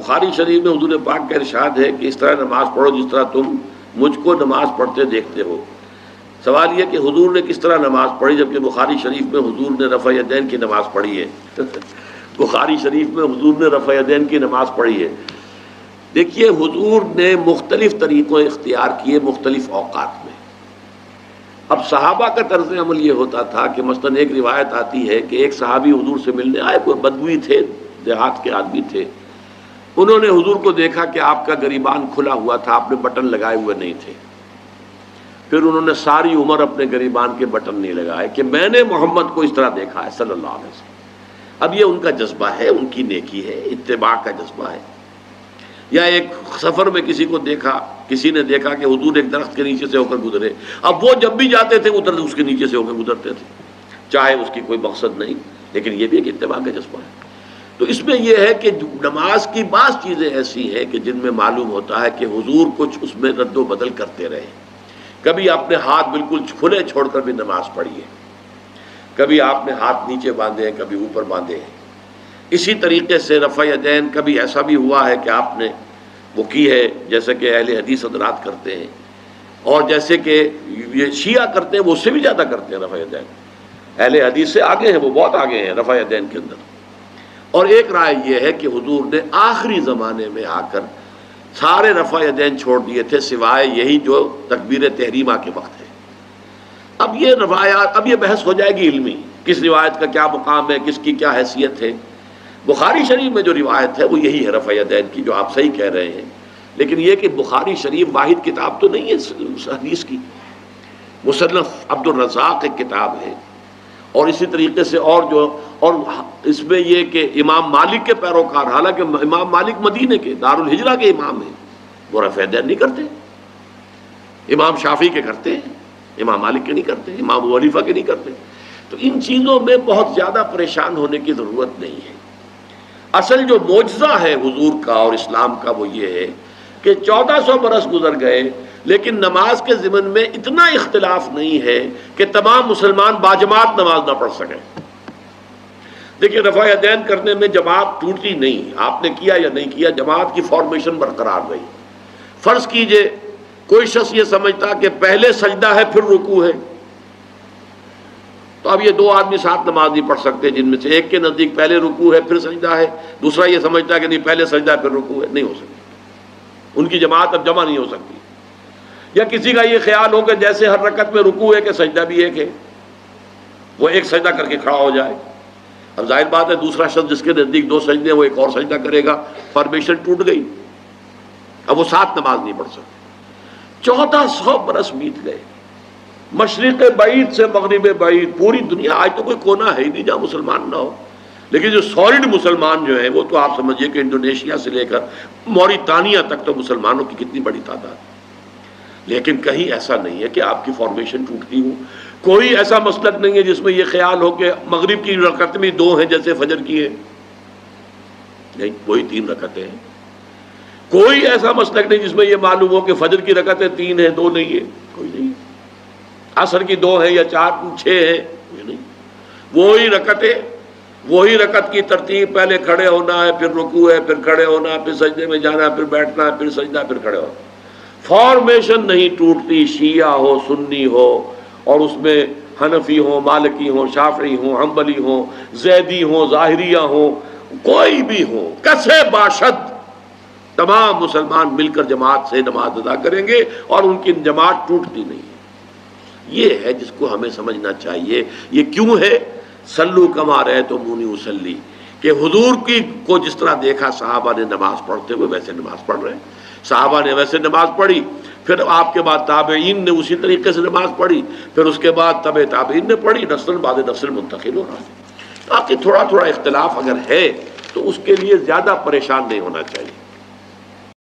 بخاری شریف میں حضور پاک کا ارشاد ہے کہ اس طرح نماز پڑھو جس طرح تم مجھ کو نماز پڑھتے دیکھتے ہو۔ سوال یہ کہ حضور نے کس طرح نماز پڑھی، جبکہ بخاری شریف میں حضور نے رفع یدین کی نماز پڑھی ہے بخاری شریف میں حضور نے رفع یدین کی نماز پڑھی ہے۔ دیکھیے حضور نے مختلف طریقوں اختیار کیے مختلف اوقات میں۔ اب صحابہ کا طرز عمل یہ ہوتا تھا کہ مثلا ایک روایت آتی ہے کہ ایک صحابی حضور سے ملنے آئے، کوئی بدوی تھے، دیہات کے آدمی تھے، انہوں نے حضور کو دیکھا کہ آپ کا گریبان کھلا ہوا تھا، آپ نے بٹن لگائے ہوئے نہیں تھے۔ پھر انہوں نے ساری عمر اپنے گریبان کے بٹن نہیں لگائے کہ میں نے محمد کو اس طرح دیکھا ہے صلی اللہ علیہ وسلم۔ اب یہ ان کا جذبہ ہے، ان کی نیکی ہے، اتباع کا جذبہ ہے۔ یا ایک سفر میں کسی کو دیکھا، کسی نے دیکھا کہ حضور ایک درخت کے نیچے سے ہو کر گزرے، اب وہ جب بھی جاتے تھے ادھر اس کے نیچے سے ہو کر گزرتے تھے، چاہے اس کی کوئی مقصد نہیں، لیکن یہ بھی ایک اتباع کا جذبہ ہے۔ تو اس میں یہ ہے کہ نماز کی بعض چیزیں ایسی ہیں کہ جن میں معلوم ہوتا ہے کہ حضور کچھ اس میں رد و بدل کرتے رہے۔ کبھی آپ نے ہاتھ بالکل کھلے چھوڑ کر بھی نماز پڑھی ہے، کبھی آپ نے ہاتھ نیچے باندھے ہیں، کبھی اوپر باندھے ہیں۔ اسی طریقے سے رفع یدین کبھی ایسا بھی ہوا ہے کہ آپ نے وہ کی ہے جیسے کہ اہل حدیث حضرات کرتے ہیں، اور جیسے کہ یہ شیعہ کرتے ہیں وہ اس سے بھی زیادہ کرتے ہیں رفع یدین۔ اہل حدیث سے آگے ہیں، وہ بہت آگے ہیں رفع یدین کے اندر۔ اور ایک رائے یہ ہے کہ حضور نے آخری زمانے میں آ کر سارے رفع یدین چھوڑ دیے تھے سوائے یہی جو تکبیر تحریمہ کے وقت ہے۔ اب یہ روایات، اب یہ بحث ہو جائے گی علمی، کس روایت کا کیا مقام ہے، کس کی کیا حیثیت ہے۔ بخاری شریف میں جو روایت ہے وہ یہی ہے رفع یدین کی، جو آپ صحیح کہہ رہے ہیں، لیکن یہ کہ بخاری شریف واحد کتاب تو نہیں ہے حدیث کی، مصنف عبد الرزاق ایک کتاب ہے، اور اسی طریقے سے اور اس میں یہ کہ امام مالک کے پیروکار، حالانکہ امام مالک مدینے کے دارالہجرہ کے امام ہیں، وہ رفع یدین نہیں کرتے، امام شافعی کے کرتے ہیں، امام مالک کے نہیں کرتے، امام ابو حنیفہ کے نہیں کرتے۔ تو ان چیزوں میں بہت زیادہ پریشان ہونے کی ضرورت نہیں ہے۔ اصل جو معجزہ ہے حضور کا اور اسلام کا وہ یہ ہے کہ 1400 برس گزر گئے لیکن نماز کے ضمن میں اتنا اختلاف نہیں ہے کہ تمام مسلمان باجماعت نماز نہ پڑھ سکیں۔ دیکھیے رفع یدین کرنے میں جماعت ٹوٹتی نہیں، آپ نے کیا یا نہیں کیا، جماعت کی فارمیشن برقرار رہی۔ فرض کیجئے کوئی شخص یہ سمجھتا کہ پہلے سجدہ ہے پھر رکوع ہے، تو اب یہ دو آدمی ساتھ نماز نہیں پڑھ سکتے، جن میں سے ایک کے نزدیک پہلے رکوع ہے پھر سجدہ ہے، دوسرا یہ سمجھتا ہے کہ نہیں پہلے سجدہ ہے پھر رکوع ہے، نہیں ہو سکتی، ان کی جماعت اب جمع نہیں ہو سکتی۔ یا کسی کا یہ خیال ہو کہ جیسے ہر رکعت میں رکوع ہے کہ سجدہ بھی ایک ہے، وہ ایک سجدہ کر کے کھڑا ہو جائے۔ اب ظاہر بات ہے دوسرا شخص جس کے نزدیک دو سجدے ہیں وہ ایک اور سجدہ کرے گا، فارمیشن ٹوٹ گئی، اب وہ ساتھ نماز نہیں پڑھ سکتے۔ 1400 برس بیت گئے، مشرق بعید سے مغرب بعید، پوری دنیا، آج تو کوئی کونا ہے ہی نہیں جہاں مسلمان نہ ہو، لیکن جو سالڈ مسلمان جو ہیں وہ تو آپ سمجھیے کہ انڈونیشیا سے لے کر موریتانیہ تک تو مسلمانوں کی کتنی بڑی تعداد، لیکن کہیں ایسا نہیں ہے کہ آپ کی فارمیشن ٹوٹتی ہو۔ کوئی ایسا مسلک نہیں ہے جس میں یہ خیال ہو کہ مغرب کی رکعت میں 2 ہیں جیسے فجر کی ہے، نہیں، وہی 3 رکعتیں ہیں۔ کوئی ایسا مسلک نہیں جس میں یہ معلوم ہو کہ فجر کی رکعتیں 3 ہیں 2 نہیں ہے، کوئی نہیں۔ عصر کی 2 ہیں یا 4 6 ہیں، کوئی نہیں۔ وہی رکعتیں، وہی رکعت کی ترتیب، پہلے کھڑے ہونا ہے پھر رکوع ہے پھر کھڑے ہونا ہے پھر سجدے میں جانا ہے پھر بیٹھنا ہے پھر سجدہ پھر کھڑے ہونا۔ فارمیشن نہیں ٹوٹتی، شیعہ ہو سنی ہو، اور اس میں حنفی ہوں مالکی ہوں شافعی ہوں حنبلی ہوں زیدی ہوں ظاہریہ ہوں، کوئی بھی ہو، کسے باشد، تمام مسلمان مل کر جماعت سے نماز ادا کریں گے اور ان کی جماعت ٹوٹتی نہیں ہے۔ یہ ہے جس کو ہمیں سمجھنا چاہیے۔ یہ کیوں ہے؟ صلو کما رأیتمونی اصلی، کہ حضور کی کو جس طرح دیکھا صحابہ نے نماز پڑھتے ہوئے ویسے نماز پڑھ رہے ہیں، صحابہ نے ویسے نماز پڑھی، پھر آپ کے بعد تابعین نے اسی طریقے سے نماز پڑھی، پھر اس کے بعد تبع تابعین نے پڑھی، نسل بعد نسل منتقل ہو رہا ہے۔ باقی تھوڑا تھوڑا اختلاف اگر ہے تو اس کے لیے زیادہ پریشان نہیں ہونا چاہیے۔